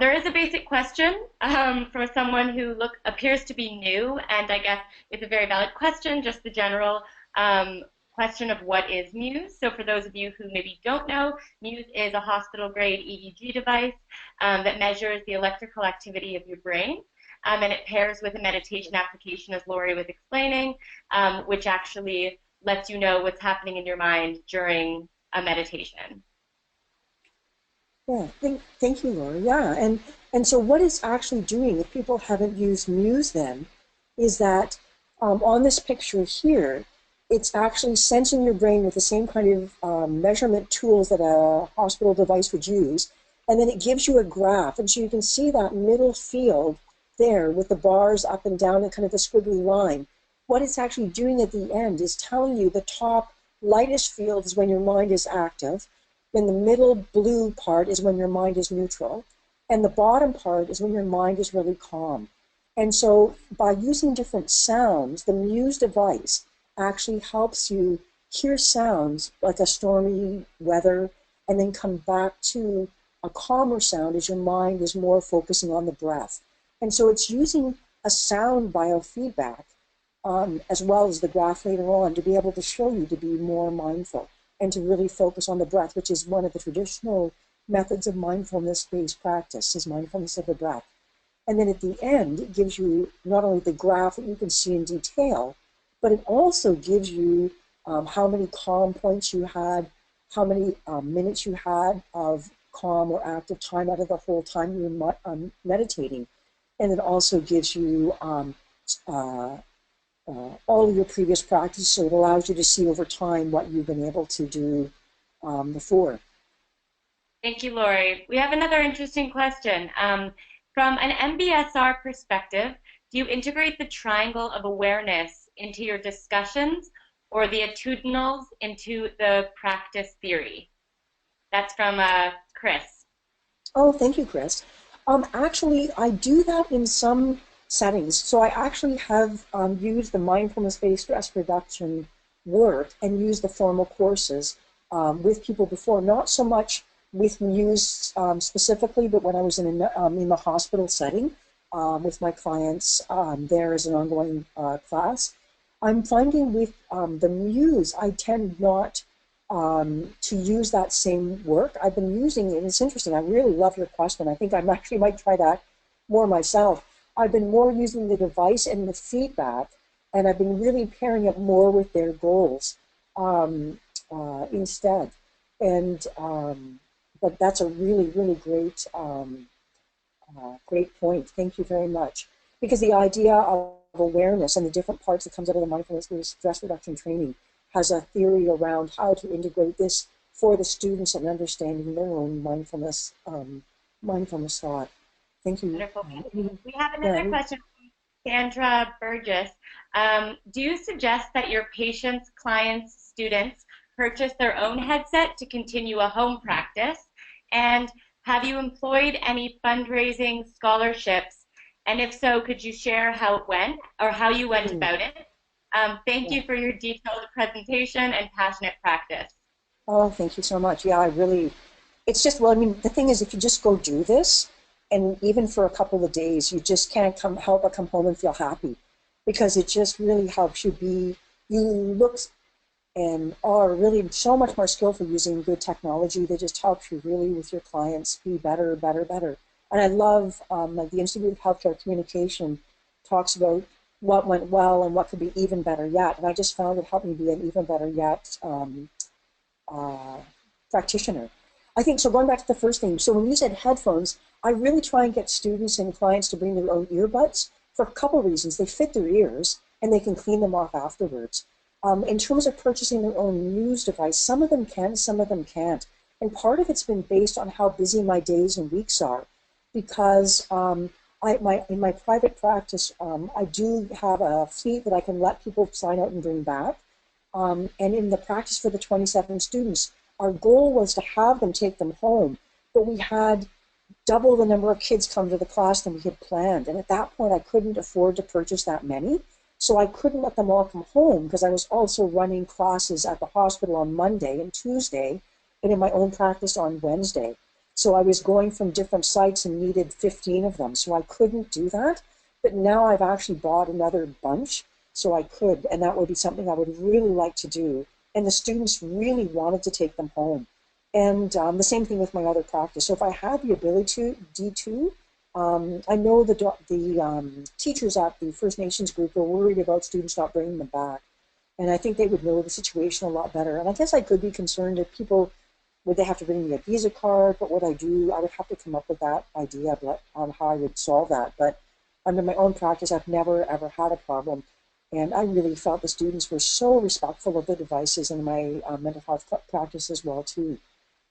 There is a basic question from someone who appears to be new, and I guess it's a very valid question, just the general question of what is Muse. So for those of you who maybe don't know, Muse is a hospital-grade EEG device that measures the electrical activity of your brain, and it pairs with a meditation application, as Laurie was explaining, which actually lets you know what's happening in your mind during a meditation. Yeah, thank you, Laura. Yeah, and so what it's actually doing, if people haven't used Muse then, is that On this picture here, it's actually sensing your brain with the same kind of measurement tools that a hospital device would use. And then it gives you a graph. And so you can see that middle field there with the bars up and down and kind of the squiggly line. What it's actually doing at the end is telling you the top lightest field is when your mind is active. Then the middle blue part is when your mind is neutral. And the bottom part is when your mind is really calm. And so by using different sounds, the Muse device actually helps you hear sounds like a stormy weather and then come back to a calmer sound as your mind is more focusing on the breath. And so it's using a sound biofeedback as well as the graph later on to be able to show you to be more mindful and to really focus on the breath, which is one of the traditional methods of mindfulness-based practice, is mindfulness of the breath. And then at the end, it gives you not only the graph that you can see in detail, but it also gives you how many calm points you had, how many minutes you had of calm or active time out of the whole time you were meditating. And it also gives you all of your previous practice, so it allows you to see over time what you've been able to do before. Thank you, Laurie. We have another interesting question. From an MBSR perspective, do you integrate the triangle of awareness into your discussions or the attitudinals into the practice theory? That's from Chris. Oh, thank you, Chris. Actually, I do that in some settings. So I actually have used the mindfulness-based stress reduction work and used the formal courses with people before, not so much with Muse specifically, but when I was in the hospital setting with my clients there as an ongoing class. I'm finding with the Muse, I tend not to use that same work. I've been using it, and it's interesting, I really love your question. I think I actually might try that more myself. I've been more using the device and the feedback, and I've been really pairing it more with their goals instead. And but that's a really, really great, great point. Thank you very much. Because the idea of awareness and the different parts that comes out of the mindfulness stress reduction training has a theory around how to integrate this for the students and understanding their own mindfulness, mindfulness thought. Thank you. Wonderful. We have another question from Sandra Burgess. Do you suggest that your patients, clients, students purchase their own headset to continue a home practice? And have you employed any fundraising scholarships? And if so, could you share how it went or how you went about it? Thank you for your detailed presentation and passionate practice. Oh, thank you so much. Yeah, I really, it's just, well, I mean, the thing is, if you just go do this, and even for a couple of days, you just can't help but come home and feel happy, because it just really helps you be, you look and are really so much more skillful using good technology that just helps you really with your clients be better, better, better. And I love like the Institute of Healthcare Communication talks about what went well and what could be even better yet. And I just found it helped me be an even better yet practitioner. I think, so going back to the first thing, so when you said headphones, I really try and get students and clients to bring their own earbuds for a couple reasons. They fit their ears and they can clean them off afterwards. In terms of purchasing their own Muse device, some of them can, some of them can't. And part of it's been based on how busy my days and weeks are, because in my private practice, I do have a fleet that I can let people sign out and bring back. And in the practice for the 27 students, our goal was to have them take them home, but we had double the number of kids come to the class than we had planned. And at that point, I couldn't afford to purchase that many. So I couldn't let them all come home because I was also running classes at the hospital on Monday and Tuesday and in my own practice on Wednesday. So I was going from different sites and needed 15 of them. So I couldn't do that. But now I've actually bought another bunch so I could, and that would be something I would really like to do. And the students really wanted to take them home. And the same thing with my other practice. So if I had the ability to, D2, I know the teachers at the First Nations group are worried about students not bringing them back. And I think they would know the situation a lot better. And I guess I could be concerned if people, would they have to bring me a visa card? But what I do, I would have to come up with that idea on how I would solve that. But under my own practice, I've never, ever had a problem. And I really felt the students were so respectful of the devices and my mental health practice as well too.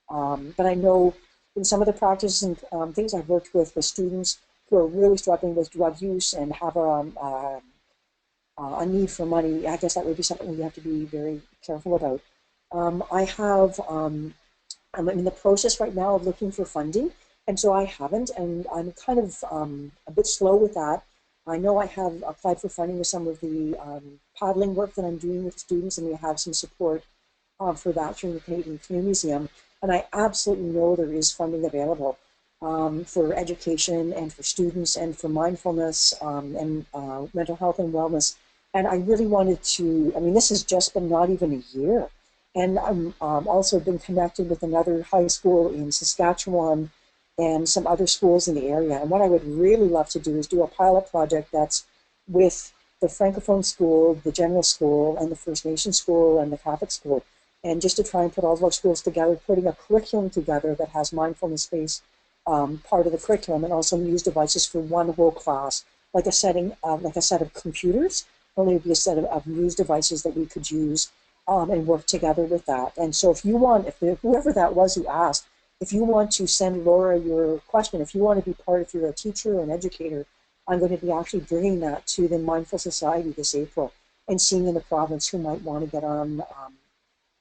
But I know in some of the practices and things I've worked with students who are really struggling with drug use and have a need for money. I guess that would be something we have to be very careful about. I'm in the process right now of looking for funding, and so I haven't, and I'm kind of a bit slow with that. I know I have applied for funding with some of the paddling work that I'm doing with students, and we have some support for that through the Canadian Canoe Museum. And I absolutely know there is funding available for education and for students and for mindfulness and mental health and wellness. And I really wanted to, I mean, this has just been not even a year. And I'm also been connected with another high school in Saskatchewan and some other schools in the area. And what I would really love to do is do a pilot project that's with the Francophone school, the general school, and the First Nation school, and the Catholic school. And just to try and put all of our schools together, putting a curriculum together that has mindfulness-based part of the curriculum, and also use devices for one whole class, like a set of computers. Only would be a set of Muse devices that we could use and work together with that. And so if you want, whoever that was who asked, if you want to send Laura your question, if you want to be part, if you're a teacher or an educator, I'm going to be actually bringing that to the Mindful Society this April and seeing in the province who might want to get on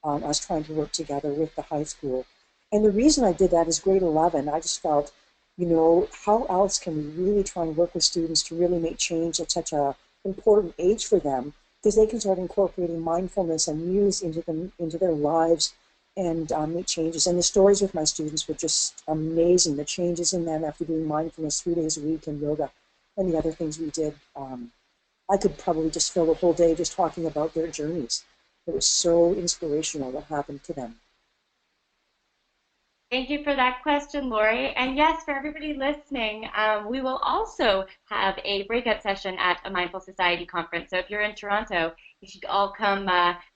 us trying to work together with the high school. And the reason I did that is grade 11, I just felt, you know, how else can we really try and work with students to really make change at such a important age for them, because they can start incorporating mindfulness and Muse into their lives and make changes. And the stories with my students were just amazing, the changes in them after doing mindfulness 3 days a week and yoga and the other things we did. I could probably just fill the whole day just talking about their journeys. It was so inspirational what happened to them. Thank you for that question, Laurie. And yes, for everybody listening, we will also have a breakout session at a Mindful Society conference. So if you're in Toronto, you should all come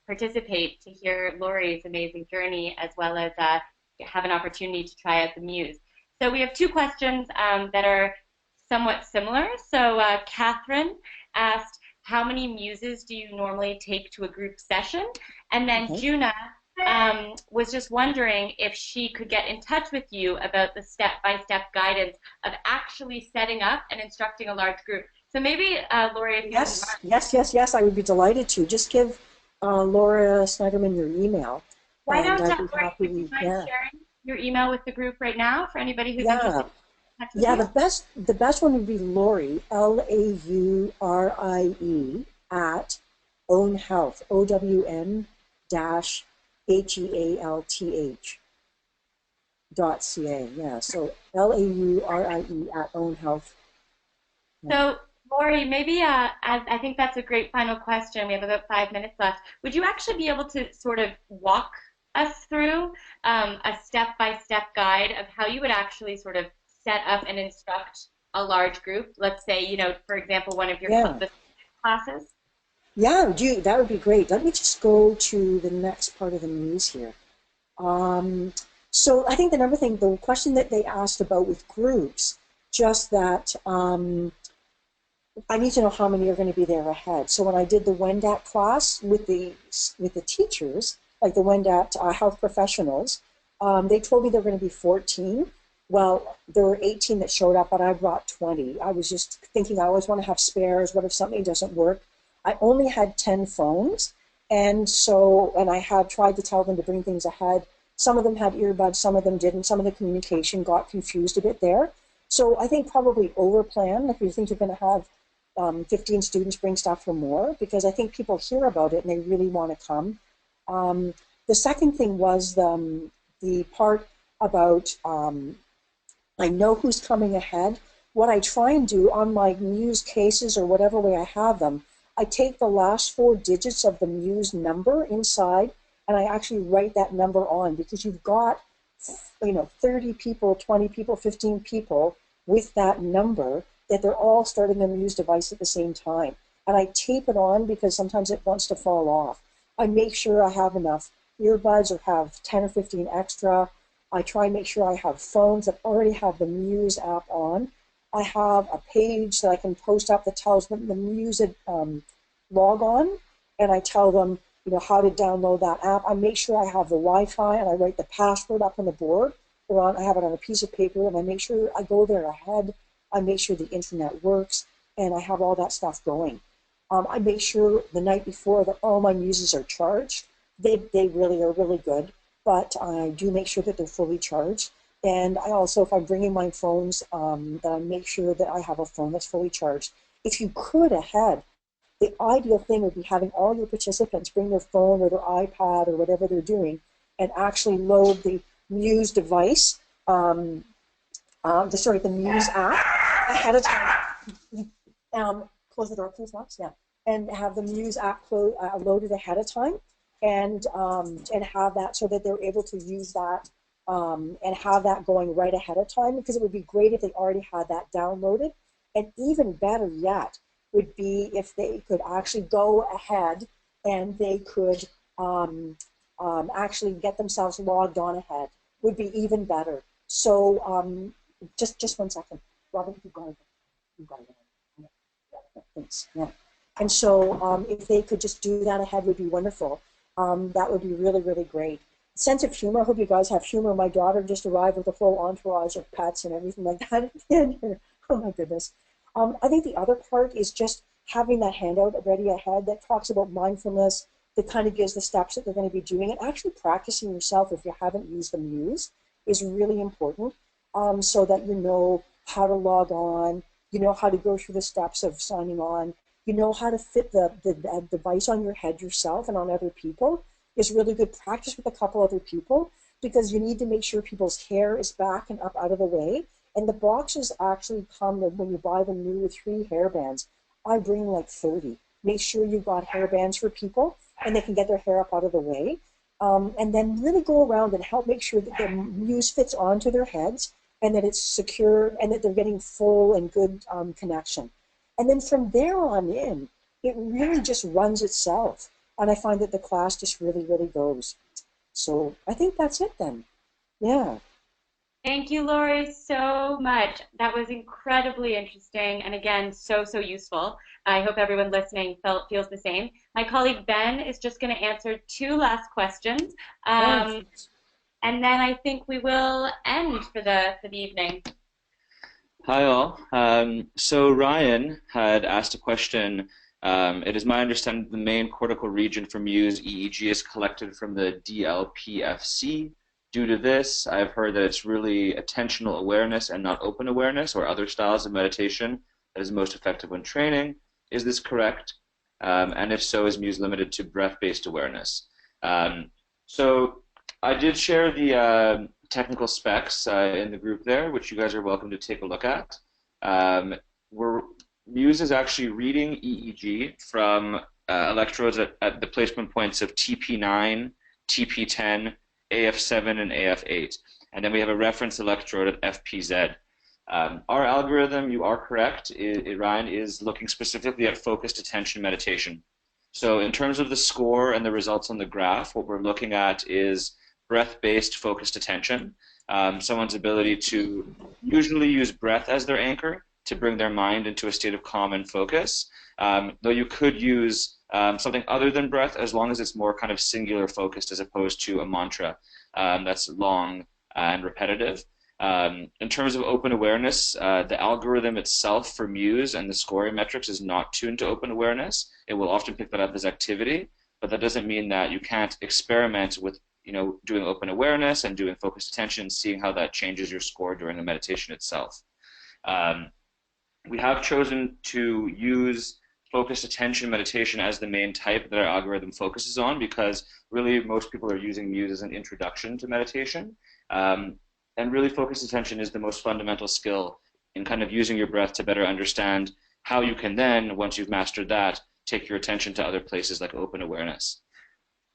participate to hear Laurie's amazing journey, as well as have an opportunity to try out the Muse. So we have two questions that are somewhat similar. So Catherine asked, how many Muses do you normally take to a group session? And then Juna was just wondering if she could get in touch with you about the step-by-step guidance of actually setting up and instructing a large group. So maybe, Laurie, if you Yes, I would be delighted to. Just give Laura Snyderman your email. Why don't I'd be Laurie, happy, would you mind sharing your email with the group right now for anybody who's interested? Yeah, the best one would be Laurie, Laurie, at Own Health, OWN dash HEALTH.ca. Yeah, so LAURIE at Own Health. So, Laurie, maybe as I think that's a great final question. We have about 5 minutes left. Would you actually be able to sort of walk us through a step-by-step guide of how you would actually sort of set up and instruct a large group? Let's say, you know, for example, one of your classes. Yeah, that would be great. Let me just go to the next part of the Muse here. So I think the question that they asked about with groups, just that I need to know how many are going to be there ahead. So when I did the Wendat class with the teachers, like the Wendat health professionals, they told me there were going to be 14. Well, there were 18 that showed up, but I brought 20. I was just thinking I always want to have spares. What if something doesn't work? I only had 10 phones, and I had tried to tell them to bring things ahead. Some of them had earbuds, some of them didn't. Some of the communication got confused a bit there. So I think probably overplan if you think you're going to have 15 students, bring stuff for more, because I think people hear about it and they really want to come. The second thing was the part about I know who's coming ahead. What I try and do on my Muse cases or whatever way I have them, I take the last 4 digits of the Muse number inside and I actually write that number on, because you've got, 30 people, 20 people, 15 people with that number that they're all starting the Muse device at the same time. And I tape it on because sometimes it wants to fall off. I make sure I have enough earbuds or have 10 or 15 extra. I try and make sure I have phones that already have the Muse app on. I have a page that I can post up that tells them the Muse log on, and I tell them, how to download that app. I make sure I have the Wi-Fi, and I write the password up on the board, or I have it on a piece of paper, and I make sure I go there ahead. I make sure the internet works, and I have all that stuff going. I make sure the night before that all my muses are charged. They really are really good, but I do make sure that they're fully charged. And I also, if I'm bringing my phones, that I make sure that I have a phone that's fully charged. If you could ahead, the ideal thing would be having all your participants bring their phone or their iPad or whatever they're doing and actually load the Muse device, the Muse app ahead of time. Close the door, please, Max. Yeah, and have the Muse app loaded ahead of time, and have that so that they're able to use that and have that going right ahead of time, because it would be great if they already had that downloaded. And even better yet would be if they could actually go ahead and they could actually get themselves logged on ahead. Would be even better. So just 1 second. Robin, you've got it. Yeah, thanks. Yeah. And so if they could just do that ahead would be wonderful. That would be really, really great. Sense of humor. I hope you guys have humor. My daughter just arrived with a full entourage of pets and everything like that. Oh my goodness. I think the other part is just having that handout ready ahead that talks about mindfulness, that kind of gives the steps that they're going to be doing, and actually practicing yourself if you haven't used the Muse is really important, so that you know how to log on, you know how to go through the steps of signing on, you know how to fit the device on your head yourself and on other people. Is really good practice with a couple other people, because you need to make sure people's hair is back and up out of the way. And the boxes actually come, when you buy them new, with 3 hairbands. I bring like 30. Make sure you've got hairbands for people and they can get their hair up out of the way. And then really go around and help make sure that the Muse fits onto their heads and that it's secure and that they're getting full and good connection. And then from there on in, it really just runs itself. And I find that the class just really, really goes. So I think that's it then. Yeah. Thank you, Laurie, so much. That was incredibly interesting and again, so useful. I hope everyone listening feels the same. My colleague Ben is just going to answer 2 last questions. And then I think we will end for the evening. Hi all. So Ryan had asked a question. It is my understanding the main cortical region for Muse EEG is collected from the DLPFC. Due to this, I've heard that it's really attentional awareness and not open awareness or other styles of meditation that is most effective when training. Is this correct? And if so, is Muse limited to breath-based awareness? So I did share the technical specs in the group there, which you guys are welcome to take a look at. Muse is actually reading EEG from electrodes at the placement points of TP9, TP10, AF7, and AF8. And then we have a reference electrode at FPZ. Our algorithm, you are correct, Ryan, is looking specifically at focused attention meditation. So in terms of the score and the results on the graph, what we're looking at is breath-based focused attention, someone's ability to usually use breath as their anchor to bring their mind into a state of calm and focus, though you could use something other than breath as long as it's more kind of singular focused as opposed to a mantra that's long and repetitive. In terms of open awareness, the algorithm itself for Muse and the scoring metrics is not tuned to open awareness. It will often pick that up as activity, but that doesn't mean that you can't experiment with doing open awareness and doing focused attention and seeing how that changes your score during the meditation itself. We have chosen to use focused attention meditation as the main type that our algorithm focuses on because really most people are using Muse as an introduction to meditation. And really focused attention is the most fundamental skill in kind of using your breath to better understand how you can then, once you've mastered that, take your attention to other places like open awareness.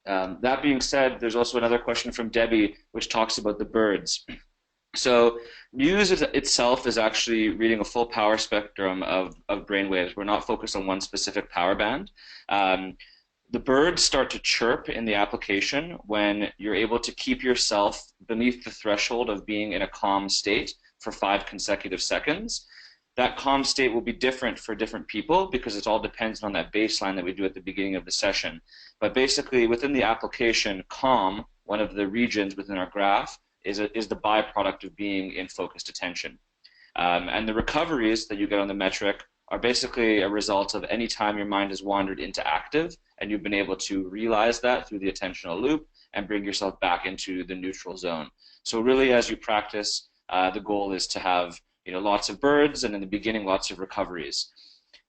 That being said, there's also another question from Debbie which talks about the birds. So Muse itself is actually reading a full power spectrum of brainwaves. We're not focused on one specific power band. The birds start to chirp in the application when you're able to keep yourself beneath the threshold of being in a calm state for 5 consecutive seconds. That calm state will be different for different people because it's all dependent on that baseline that we do at the beginning of the session. But basically, within the application, calm, one of the regions within our graph, is the byproduct of being in focused attention. And the recoveries that you get on the metric are basically a result of any time your mind has wandered into active and you've been able to realize that through the attentional loop and bring yourself back into the neutral zone. So really, as you practice, the goal is to have lots of birds, and in the beginning, lots of recoveries.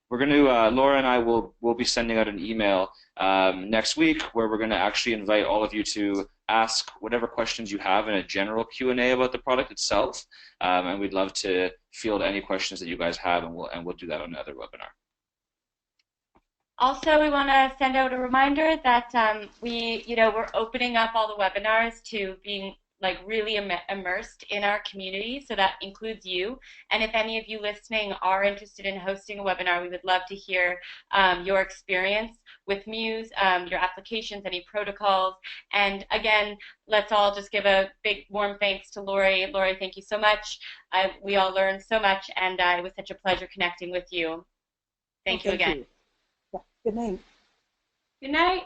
We're going to, Laura and I will be sending out an email next week where we're going to actually invite all of you to ask whatever questions you have in a general Q&A about the product itself, and we'd love to field any questions that you guys have, and we'll do that on another webinar. Also, we want to send out a reminder that we're opening up all the webinars to being really immersed in our community, so that includes you. And if any of you listening are interested in hosting a webinar, we would love to hear your experience with Muse, your applications, any protocols. And again, let's all just give a big warm thanks to Laurie. Laurie, thank you so much. We all learned so much, and it was such a pleasure connecting with you. Thank you again. Yeah. Good night. Good night.